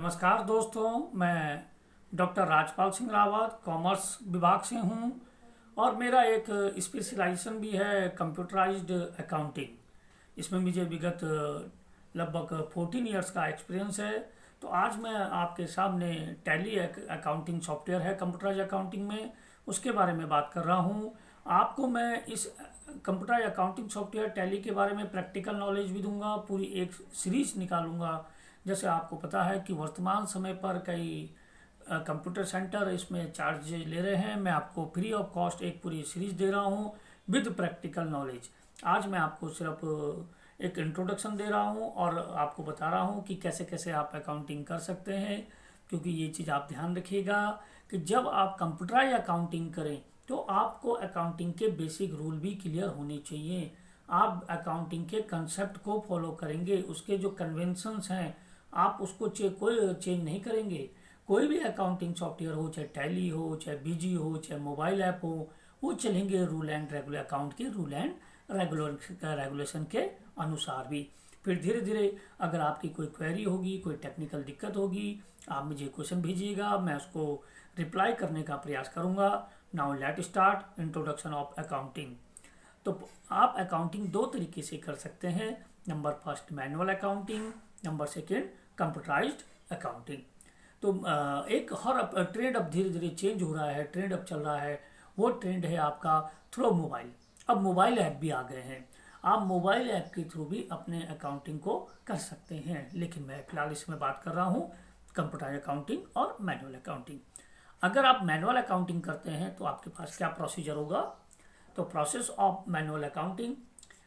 नमस्कार दोस्तों, मैं डॉक्टर राजपाल सिंह रावत कॉमर्स विभाग से हूं और मेरा एक स्पेशलाइजेशन भी है कंप्यूटराइज्ड अकाउंटिंग। इसमें मुझे विगत लगभग 14 इयर्स का एक्सपीरियंस है। तो आज मैं आपके सामने टैली अकाउंटिंग सॉफ्टवेयर है कंप्यूटराइज्ड अकाउंटिंग में, उसके बारे में बात कर रहा हूं। आपको मैं इस कंप्यूटराइज्ड अकाउंटिंग सॉफ्टवेयर टैली के बारे में प्रैक्टिकल नॉलेज भी दूंगा, पूरी एक सीरीज निकालूंगा। जैसे आपको पता है कि वर्तमान समय पर कई कंप्यूटर सेंटर इसमें चार्ज ले रहे हैं, मैं आपको फ्री ऑफ कॉस्ट एक पूरी सीरीज दे रहा हूँ विद प्रैक्टिकल नॉलेज। आज मैं आपको सिर्फ एक इंट्रोडक्शन दे रहा हूँ और आपको बता रहा हूँ कि कैसे कैसे आप अकाउंटिंग कर सकते हैं। क्योंकि ये चीज़ आप ध्यान रखिएगा कि जब आप कंप्यूटराइज अकाउंटिंग करें तो आपको अकाउंटिंग के बेसिक रूल भी क्लियर होने चाहिए। आप अकाउंटिंग के कंसेप्ट को फॉलो करेंगे, उसके जो कन्वेंशंस हैं आप उसको कोई चेंज नहीं करेंगे। कोई भी अकाउंटिंग सॉफ्टवेयर हो, चाहे टैली हो, चाहे बीजी हो, चाहे मोबाइल ऐप हो, वो चलेंगे रूल एंड रेगुलर अकाउंट के रूल एंड रेगुलेशन के अनुसार भी। फिर धीरे धीरे अगर आपकी कोई क्वेरी होगी, कोई टेक्निकल दिक्कत होगी, आप मुझे क्वेश्चन भेजिएगा, मैं उसको रिप्लाई करने का प्रयास करूंगा। Now let start introduction of accounting. तो आप अकाउंटिंग दो तरीके से कर सकते हैं। Number first manual accounting, number second computerised accounting. तो एक हर ट्रेंड अब धीरे धीरे चेंज हो रहा है, ट्रेंड अब चल रहा है, वो ट्रेंड है आपका थ्रू मोबाइल। अब मोबाइल ऐप भी आ गए हैं, आप मोबाइल ऐप के थ्रू भी अपने अकाउंटिंग को कर सकते हैं। लेकिन मैं फिलहाल इसमें बात कर रहा हूँ कंप्यूटराइज्ड अकाउंटिंग और मैनुअल अकाउंटिंग। अगर आप मैनुअल अकाउंटिंग करते हैं तो आपके पास क्या प्रोसीजर होगा। तो प्रोसेस ऑफ मैनुअल अकाउंटिंग,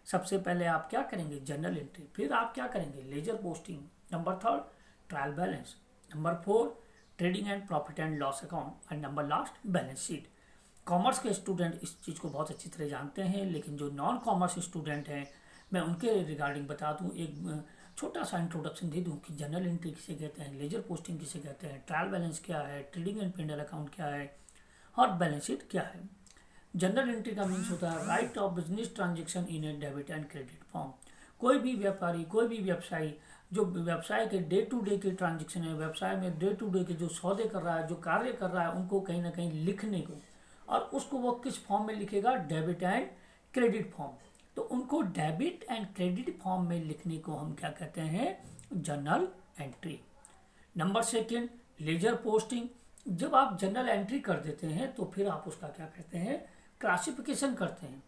सबसे पहले आप क्या करेंगे, जर्नल एंट्री। फिर आप क्या करेंगे, laser posting. Number third trial balance. Number four trading and profit and loss account. And number last balance sheet. Commerce के स्टूडेंट इस चीज़ को बहुत अच्छी तरह जानते हैं, लेकिन जो नॉन कॉमर्स स्टूडेंट हैं मैं उनके रिगार्डिंग बता दूं, एक छोटा सा इंट्रोडक्शन दे दूं कि जनरल एंट्री किसे कहते हैं, लेजर पोस्टिंग किसे कहते हैं, ट्रायल बैलेंस क्या है, ट्रेडिंग एंड पेंडल अकाउंट क्या है और बैलेंस शीट क्या है। जनरल एंट्री का मीन्स होता है right of business transaction in A debit and credit form. कोई भी व्यापारी, कोई भी व्यवसायी जो व्यवसाय के डे टू डे के ट्रांजेक्शन है, व्यवसाय में डे टू डे के जो सौदे कर रहा है, जो कार्य कर रहा है, उनको कहीं ना कहीं लिखने को, और उसको वो किस फॉर्म में लिखेगा, डेबिट एंड क्रेडिट फॉर्म। तो उनको डेबिट एंड क्रेडिट फॉर्म में लिखने को हम क्या कहते हैं, journal entry. Number second ledger posting. जब आप जर्नल एंट्री कर देते हैं तो फिर आप उसका क्या कहते हैं, क्लासिफिकेशन करते हैं।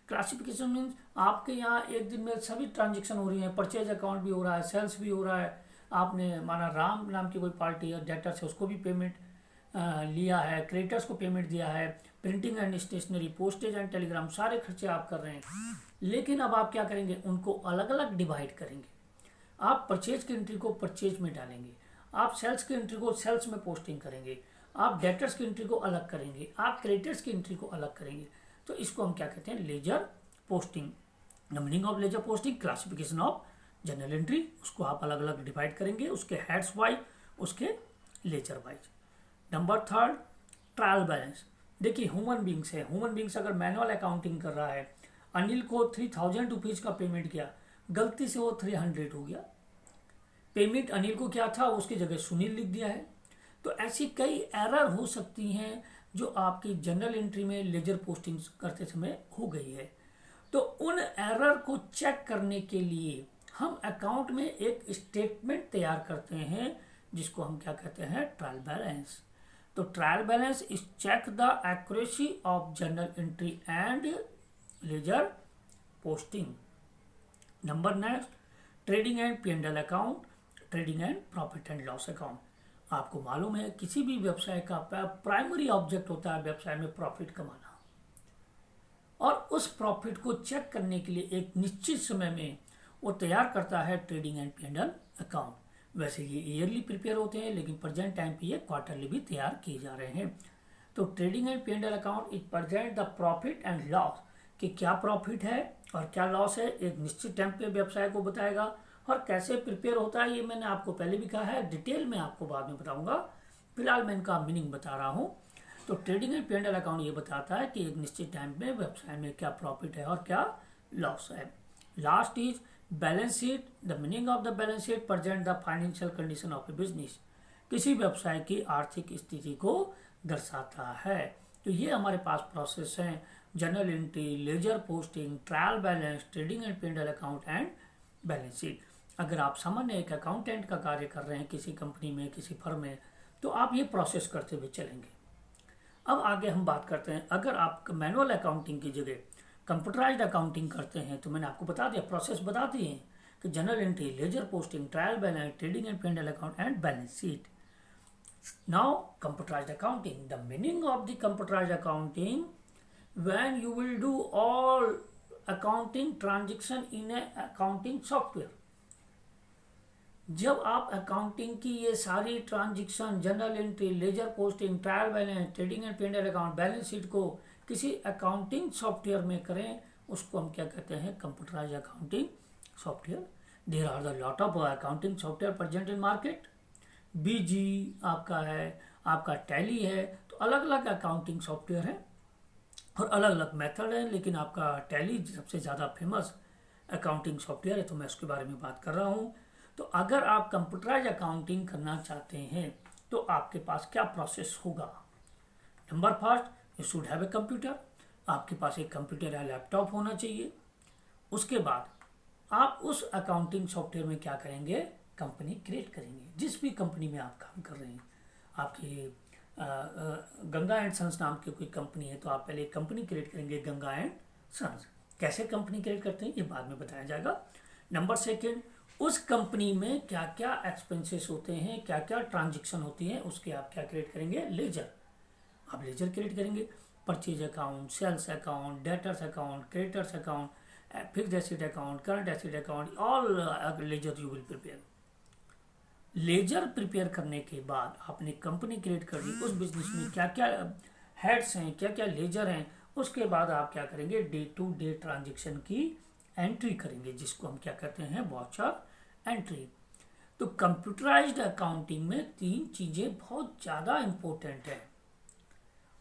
क्लासिफिकेशन मीन्स आपके यहाँ एक दिन में सभी ट्रांजेक्शन हो रही है, परचेज अकाउंट भी हो रहा है, सेल्स भी हो रहा है, आपने माना राम नाम की कोई पार्टी है डेटर से उसको भी पेमेंट लिया है, क्रेडिटर्स को पेमेंट दिया है, printing and stationery, postage and telegram, सारे खर्चे आप कर रहे हैं। लेकिन अब आप क्या करेंगे, उनको अलग अलग डिवाइड करेंगे। आप परचेज की एंट्री को परचेज में डालेंगे, आप सेल्स की एंट्री को सेल्स में पोस्टिंग करेंगे, आप डेटर्स की एंट्री को अलग करेंगे, आप क्रेडिटर्स की एंट्री को अलग करेंगे। तो इसको हम क्या कहते हैं, ledger posting. The meaning of ledger posting, classification of general entry, उसको आप अलग अलग डिवाइड करेंगे, उसके हेड्स वाइज, उसके ledger wise. Number third trial balance. देखिए ह्यूमन बींग्स है, ह्यूमन बींग्स अगर मैनुअल अकाउंटिंग कर रहा है, अनिल को 3000 रुपीज का पेमेंट किया, गलती से वो 300 हो गया, पेमेंट अनिल को क्या था उसकी जगह सुनील लिख दिया है। तो ऐसी कई एरर हो सकती हैं जो आपकी जनरल एंट्री में लेजर पोस्टिंग करते समय हो गई है। तो उन एरर को चेक करने के लिए हम अकाउंट में एक स्टेटमेंट तैयार करते हैं जिसको हम क्या कहते हैं, ट्रायल बैलेंस। तो trial balance is check the accuracy of general entry and ledger posting. Number next trading and P and L account, trading and profit and loss account. आपको मालूम है किसी भी व्यवसाय का प्राइमरी ऑब्जेक्ट होता है व्यवसाय में प्रॉफिट कमाना, और उस प्रॉफिट को चेक करने के लिए एक निश्चित समय में वो तैयार करता है ट्रेडिंग एंड पी&एल अकाउंट। वैसे ये ईयरली प्रिपेयर होते हैं, लेकिन प्रेजेंट टाइम पे ये क्वार्टरली भी तैयार किए जा रहे हैं। तो trading and P and L account it present the profit and loss, कि क्या प्रॉफिट है और क्या लॉस है, एक निश्चित टाइम पे व्यवसाय को बताएगा। और कैसे प्रिपेयर होता है ये मैंने आपको पहले भी कहा है, डिटेल में आपको बाद में बताऊंगा, फिलहाल मैं इनका मीनिंग बता रहा हूँ। तो ट्रेडिंग एंड पी&एल अकाउंट ये बताता है कि एक निश्चित टाइम में व्यवसाय में क्या प्रॉफिट है और क्या लॉस है। Last is balance sheet. The meaning of the balance sheet present the financial condition of a business. किसी व्यवसाय की आर्थिक स्थिति को दर्शाता है। तो ये हमारे पास प्रोसेस हैं: journal entry, ledger posting, trial balance, trading and P and L account and balance sheet. अगर आप सामान्य एक अकाउंटेंट का कार्य कर रहे हैं किसी कंपनी में, किसी फर्म में, तो आप ये प्रोसेस करते हुए चलेंगे। अब आगे हम बात करते हैं, अगर आप मैनुअल अकाउंटिंग की जगह कंप्यूटराइज्ड अकाउंटिंग करते हैं, तो मैंने आपको बता दिया, प्रोसेस बता दिए हैं कि general entry, ledger posting, trial balance, trading and P and L account and balance sheet. Now computerized accounting, the meaning of the computerized accounting, when you will do all accounting transaction in a accounting software। जब आप accounting की ये सारी transaction, general entry, ledger posting, trial balance, trading and P and L account, balance sheet को किसी accounting software में करें, उसको हम क्या कहते हैं? Computerised accounting software. There are the lot of accounting software present in market. बीजी आपका है, आपका टैली है, तो अलग अलग अकाउंटिंग सॉफ्टवेयर है और अलग अलग मेथड है, लेकिन आपका टैली सबसे ज़्यादा फेमस अकाउंटिंग सॉफ्टवेयर है, तो मैं उसके बारे में बात कर रहा हूँ। तो अगर आप कंप्यूटराइज अकाउंटिंग करना चाहते हैं तो आपके पास क्या प्रोसेस होगा? Number first, you should have a computer. आपके पास एक कंप्यूटर या लैपटॉप होना चाहिए। उसके बाद आप उस अकाउंटिंग सॉफ्टवेयर में क्या करेंगे? कंपनी क्रिएट करेंगे। जिस भी कंपनी में आप काम कर रहे हैं, आपकी गंगा एंड सन्स नाम की कोई कंपनी है, तो आप पहले एक कंपनी क्रिएट करेंगे, गंगा एंड सन्स। कैसे कंपनी क्रिएट करते हैं ये बाद में बताया जाएगा। नंबर सेकेंड, उस कंपनी में क्या क्या एक्सपेंसेस होते हैं, क्या क्या ट्रांजेक्शन होती है, उसके आप क्या क्रिएट करेंगे? लेजर। आप लेजर क्रिएट करेंगे। Purchase account, sales account, debtors account, creditors account, fixed asset account, current asset account, all ledger you will prepare. Ledger prepare करने के बाद आपने कंपनी क्रिएट कर दी, उस बिजनेस में क्या क्या हेड्स हैं, क्या क्या लेजर हैं, उसके बाद आप क्या करेंगे? डे टू डे ट्रांजेक्शन की एंट्री करेंगे, जिसको हम क्या कहते हैं? Watcher entry. तो कंप्यूटराइज्ड अकाउंटिंग में तीन चीजें बहुत ज्यादा इंपॉर्टेंट है,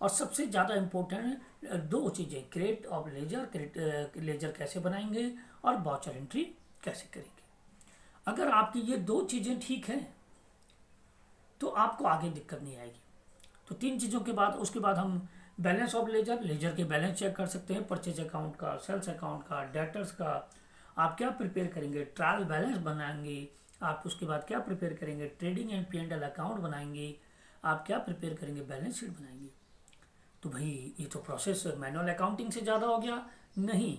और सबसे ज्यादा इंपॉर्टेंट दो चीजें: क्रेडिट ऑफ लेजर, लेजर कैसे बनाएंगे, और वॉचर एंट्री कैसे करेंगे। अगर आपकी ये दो चीजें ठीक हैं तो आपको आगे दिक्कत नहीं आएगी। तो तीन चीजों के बाद, उसके बाद हम बैलेंस ऑफ लेजर, लेजर के बैलेंस चेक कर सकते हैं, परचेज अकाउंट का, सेल्स अकाउंट का, डेटर्स का। आप क्या प्रिपेयर करेंगे? ट्रायल बैलेंस बनाएंगे। आप उसके बाद क्या प्रिपेयर करेंगे? ट्रेडिंग एंड पी&एल अकाउंट बनाएंगे। आप क्या प्रिपेयर करेंगे? बैलेंस शीट बनाएंगे। तो भाई ये तो प्रोसेस मैनुअल अकाउंटिंग से ज़्यादा हो गया? नहीं,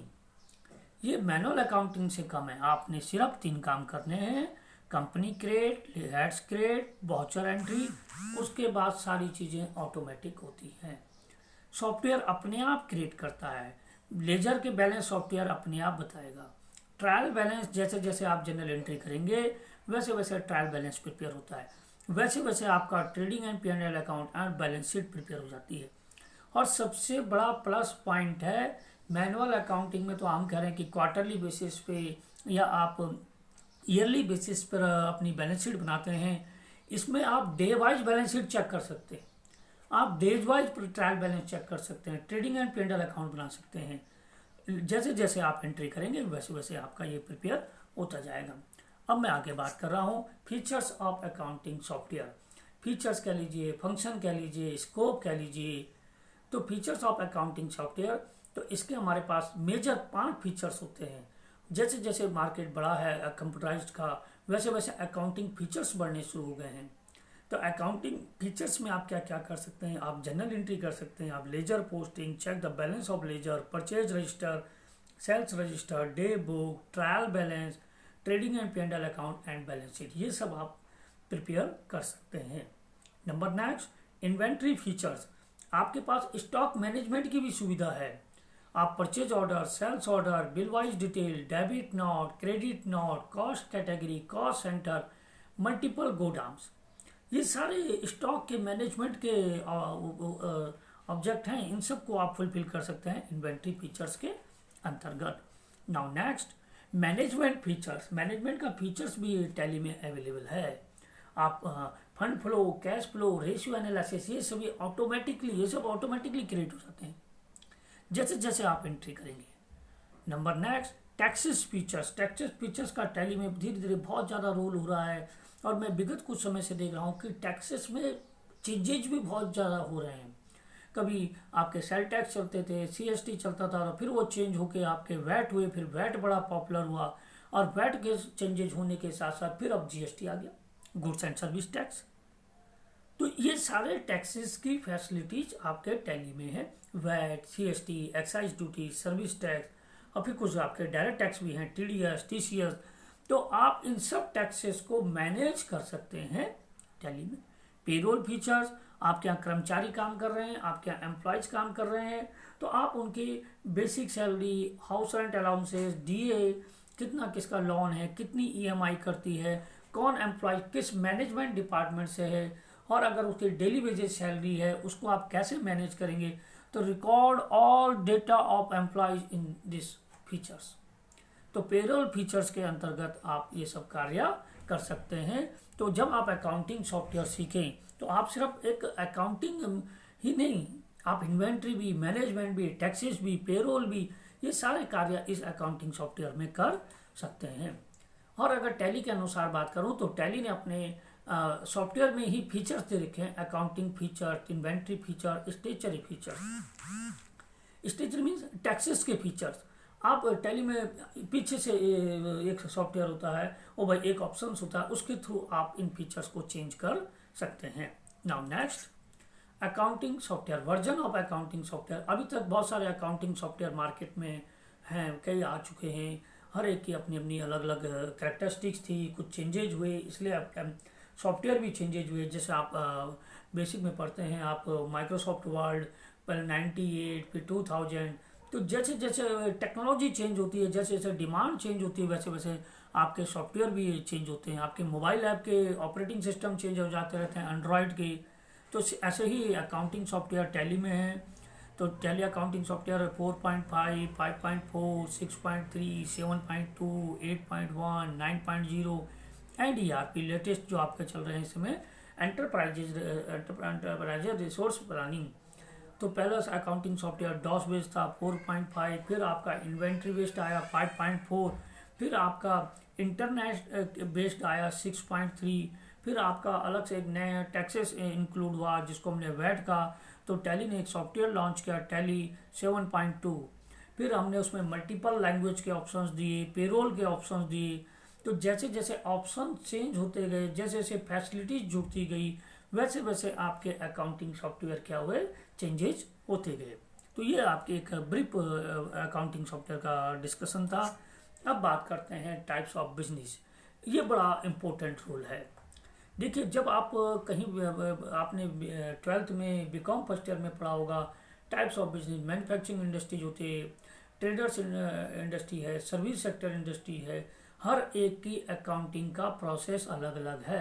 ये मैनुअल अकाउंटिंग से कम है। आपने सिर्फ तीन काम करने हैं: company create, heads create, watcher entry. उसके बाद सारी चीज़ें ऑटोमेटिक होती हैं। सॉफ्टवेयर अपने आप क्रिएट करता है। लेजर के बैलेंस सॉफ्टवेयर अपने आप बताएगा। ट्रायल बैलेंस, जैसे जैसे आप जनरल एंट्री करेंगे वैसे वैसे ट्रायल बैलेंस प्रिपेयर होता है, वैसे वैसे आपका trading and P and L account and balance sheet prepare हो जाती है। और सबसे बड़ा प्लस पॉइंट है मैनुअल अकाउंटिंग में, तो हम कह रहे हैं कि क्वार्टरली बेसिस पे या आप ईयरली बेसिस पर अपनी बैलेंस शीट बनाते हैं। इसमें आप day wise balance sheet check कर सकते हैं, आप days wise trial balance check कर सकते हैं, ट्रेडिंग एंड पी&एल अकाउंट बना सकते हैं। जैसे जैसे आप एंट्री करेंगे वैसे वैसे आपका ये प्रिपेयर होता जाएगा। अब मैं आगे बात कर रहा हूँ features of accounting software. Features कह लीजिए, फंक्शन कह लीजिए, स्कोप कह लीजिए। तो फीचर्स ऑफ अकाउंटिंग सॉफ्टवेयर, तो इसके हमारे पास मेजर 5 फीचर्स होते हैं। जैसे जैसे मार्केट बढ़ा है कंप्यूटराइज्ड का, वैसे वैसे अकाउंटिंग फीचर्स बढ़ने शुरू हो गए हैं। तो अकाउंटिंग फीचर्स में आप क्या क्या कर सकते हैं? आप जनरल एंट्री कर सकते हैं, आप ledger posting, check the balance of ledger, purchase register, sales register, day book, trial balance, trading and P and L account and balance sheet, ये सब आप प्रिपेयर कर सकते हैं। Number next, inventory features. आपके पास स्टॉक मैनेजमेंट की भी सुविधा है। आप purchase order, sales order, bill wise detail, debit note, credit note, cost category, cost centre, multiple godowns, ये सारे स्टॉक के मैनेजमेंट के ऑब्जेक्ट हैं। इन सब को आप फुलफिल कर सकते हैं इन्वेंट्री फीचर्स के अंतर्गत। Now next, management features. Management का फीचर्स भी टैली में अवेलेबल है। आप fund flow, cash flow, ratio analysis, ये सभी ऑटोमेटिकली क्रिएट हो जाते हैं जैसे जैसे आप एंट्री करेंगे। नंबर नेक्स्ट, टैक्सेस फीचर्स का टैली में धीरे धीरे बहुत ज़्यादा रोल हो रहा है, और मैं विगत कुछ समय से देख रहा हूँ कि टैक्सेस में चेंजेज भी बहुत ज़्यादा हो रहे हैं। कभी आपके सेल टैक्स चलते थे, CST चलता था, और फिर वो चेंज होके आपके वैट हुए, फिर वैट बड़ा पॉपुलर हुआ, और वैट के चेंजेज होने के साथ साथ फिर अब GST आ गया, गुड्स एंड सर्विस टैक्स। तो ये सारे टैक्सेस की फैसिलिटीज आपके टैली में है। VAT, CST, excise duty, service tax, और फिर कुछ आपके डायरेक्ट टैक्स भी हैं, TDS, TCS। तो आप इन सब टैक्सेस को मैनेज कर सकते हैं टैली में। पेरोल फीचर्स, आपके यहाँ कर्मचारी काम कर रहे हैं, आपके यहाँ एम्प्लॉयज काम कर रहे हैं, तो आप उनकी basic salary, house rent allowances, DA, कितना किसका लोन है, कितनी EMI करती है, कौन एम्प्लॉय किस मैनेजमेंट डिपार्टमेंट से है, और अगर उसकी डेली वेजेस सैलरी है उसको आप कैसे मैनेज करेंगे। तो record all data of employees in this features. तो पेरोल फीचर्स के अंतर्गत आप ये सब कार्य कर सकते हैं। तो जब आप अकाउंटिंग सॉफ्टवेयर सीखें तो आप सिर्फ एक अकाउंटिंग ही नहीं, आप इन्वेंट्री भी, मैनेजमेंट भी, टैक्सेस भी, पेरोल भी, ये सारे कार्य इस अकाउंटिंग सॉफ्टवेयर में कर सकते हैं। और अगर टैली के अनुसार बात करूं तो टैली ने अपने सॉफ्टवेयर में ही फीचर्स दे रखे हैं, accounting feature, inventory feature, statutory feature. Statutory means taxes के फीचर्स। आप टैली में पीछे से एक सॉफ्टवेयर होता है, वो भाई एक ऑप्शन होता है, उसके थ्रू आप इन फीचर्स को चेंज कर सकते हैं। Now next, accounting software, version of accounting software. अभी तक बहुत सारे अकाउंटिंग सॉफ्टवेयर मार्केट में हैं, कई आ चुके हैं, हर एक की अपनी अपनी अलग अलग कैरेक्टरिस्टिक्स थी, कुछ चेंजेज हुए, इसलिए सॉफ्टवेयर भी चेंजेज हुए। जैसे आप बेसिक में पढ़ते हैं, आप माइक्रोसॉफ्ट वर्ड, पहले 98, फिर 2000। तो जैसे जैसे टेक्नोलॉजी चेंज होती है, जैसे जैसे डिमांड चेंज होती है, वैसे वैसे आपके सॉफ्टवेयर भी चेंज होते हैं, आपके मोबाइल ऐप के ऑपरेटिंग सिस्टम चेंज हो जाते रहते हैं, एंड्रॉयड के। तो ऐसे ही अकाउंटिंग सॉफ्टवेयर टैली में है। तो tally accounting software 4.5, 5.4, 6.3, 7.2, 8.1, 9.0 and ERP latest जो आपके चल रहे हैं इसमें एंटरप्राइजेज रिसोर्स प्लानिंग। तो पहला अकाउंटिंग सॉफ्टवेयर डॉस बेस्ड था 4.5, फिर आपका इन्वेंट्री बेस्ड आया 5.4, फिर आपका इंटरनेट बेस्ड आया 6.3, फिर आपका अलग से एक नया टैक्सेस इंक्लूड हुआ जिसको हमने वैट का। तो टैली ने एक सॉफ्टवेयर लॉन्च किया, टैली 7.2। फिर हमने उसमें मल्टीपल लैंग्वेज के ऑप्शंस दिए, पेरोल के ऑप्शंस दिए। तो जैसे जैसे ऑप्शन चेंज होते गए, जैसे जैसे फैसिलिटीज जुड़ती गई, वैसे वैसे आपके अकाउंटिंग सॉफ्टवेयर क्या हुए, चेंजेस होते गए। तो ये आपके एक ब्रीफ अकाउंटिंग सॉफ्टवेयर का डिस्कशन था। अब बात करते हैं टाइप्स ऑफ बिजनेस। ये बड़ा इम्पोर्टेंट रोल है। देखिए, जब आप कहीं आपने 12th में BCom फर्स्ट ईयर में पढ़ा होगा, types of business, manufacturing industries होती है, ट्रेडर्स इंडस्ट्री है, सर्विस सेक्टर इंडस्ट्री है। हर एक की अकाउंटिंग का प्रोसेस अलग अलग है,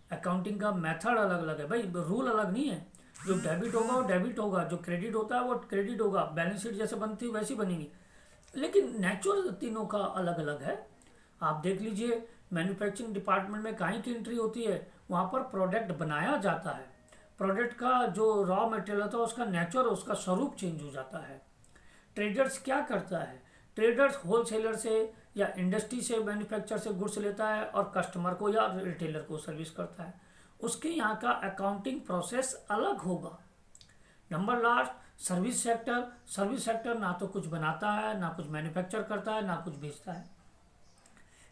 अकाउंटिंग का मेथड अलग अलग है। भाई रूल अलग नहीं है, जो डेबिट होगा वो डेबिट होगा, जो क्रेडिट होता है वो क्रेडिट होगा, बैलेंस शीट जैसे बनती है वैसी बनेगी, लेकिन नेचुरल तीनों का अलग अलग है। आप देख लीजिए, मैन्युफैक्चरिंग डिपार्टमेंट में कहीं की एंट्री होती है, वहाँ पर प्रोडक्ट बनाया जाता है, प्रोडक्ट का जो रॉ मटेरियल होता है उसका नेचर, उसका स्वरूप चेंज हो जाता है। ट्रेडर्स क्या करता है, ट्रेडर्स होलसेलर से या इंडस्ट्री से, मैन्युफैक्चर से गुड्स लेता है और कस्टमर को या रिटेलर को सर्विस करता है। उसके यहाँ का अकाउंटिंग प्रोसेस अलग होगा। Number last, service sector. Service sector ना तो कुछ बनाता है, ना कुछ मैन्युफैक्चर करता है, ना कुछ बेचता है।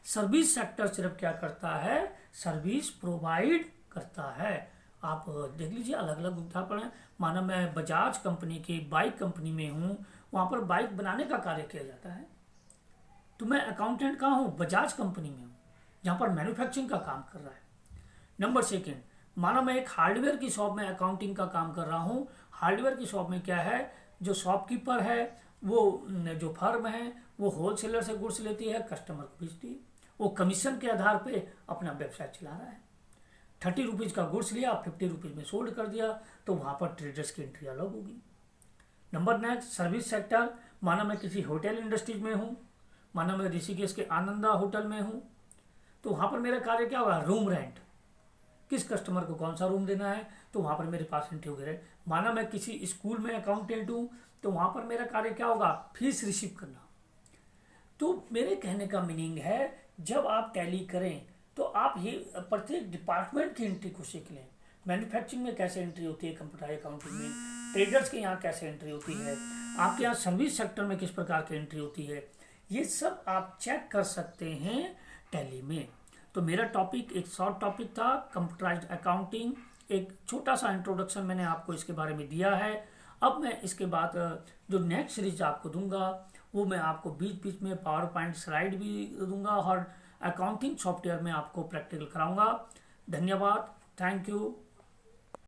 सर्विस सेक्टर सिर्फ क्या करता है, सर्विस प्रोवाइड करता है। आप देख लीजिए, अलग अलग उदाहरण हैं। माना मैं बजाज कंपनी की बाइक कंपनी में हूँ, वहाँ पर बाइक बनाने का कार्य किया जाता है, तो मैं अकाउंटेंट कहाँ हूँ, बजाज कंपनी में हूँ, जहाँ पर मैन्युफैक्चरिंग का काम कर रहा है। नंबर सेकेंड, माना मैं एक हार्डवेयर की शॉप में अकाउंटिंग का काम कर रहा हूँ। हार्डवेयर की शॉप में क्या है, जो शॉपकीपर है, वो जो फर्म है, वो होलसेलर से गुड्स लेती है, कस्टमर को बेचती है, वो कमीशन के आधार पे अपना व्यवसाय चला रहा है। 30 रुपीज़ का गुड्स लिया, 50 रुपीज़ में सोल्ड कर दिया, तो वहाँ पर ट्रेडर्स की एंट्री अलग होगी। Number next, service sector. माना मैं किसी होटल इंडस्ट्रीज में हूँ, माना मैं ऋषिकेश के आनंदा होटल में हूँ, तो वहाँ पर मेरा कार्य क्या होगा, रूम रेंट, किस कस्टमर को कौन सा रूम देना है, तो वहाँ पर मेरे पास एंट्री वगैरह। माना मैं किसी स्कूल में अकाउंटेंट हूँ, तो वहाँ पर मेरा कार्य क्या होगा, फीस रिसीव करना। तो मेरे कहने का मीनिंग है, जब आप टैली करें तो आप ये प्रत्येक डिपार्टमेंट की एंट्री को सीख लें। मैन्युफैक्चरिंग में कैसे एंट्री होती है कंप्यूटर अकाउंटिंग में, ट्रेडर्स के यहाँ कैसे एंट्री होती है, आपके यहाँ सर्विस सेक्टर में किस प्रकार की एंट्री होती है, ये सब आप चेक कर सकते हैं टैली में। तो मेरा टॉपिक एक शॉर्ट टॉपिक था, कंप्यूटराइज्ड अकाउंटिंग। एक छोटा सा इंट्रोडक्शन मैंने आपको इसके बारे में दिया है। अब मैं इसके बाद जो नेक्स्ट सीरीज आपको दूंगा वो मैं आपको बीच बीच में पावर पॉइंट स्लाइड भी दूंगा और अकाउंटिंग सॉफ्टवेयर में आपको प्रैक्टिकल कराऊंगा। धन्यवाद, थैंक यू।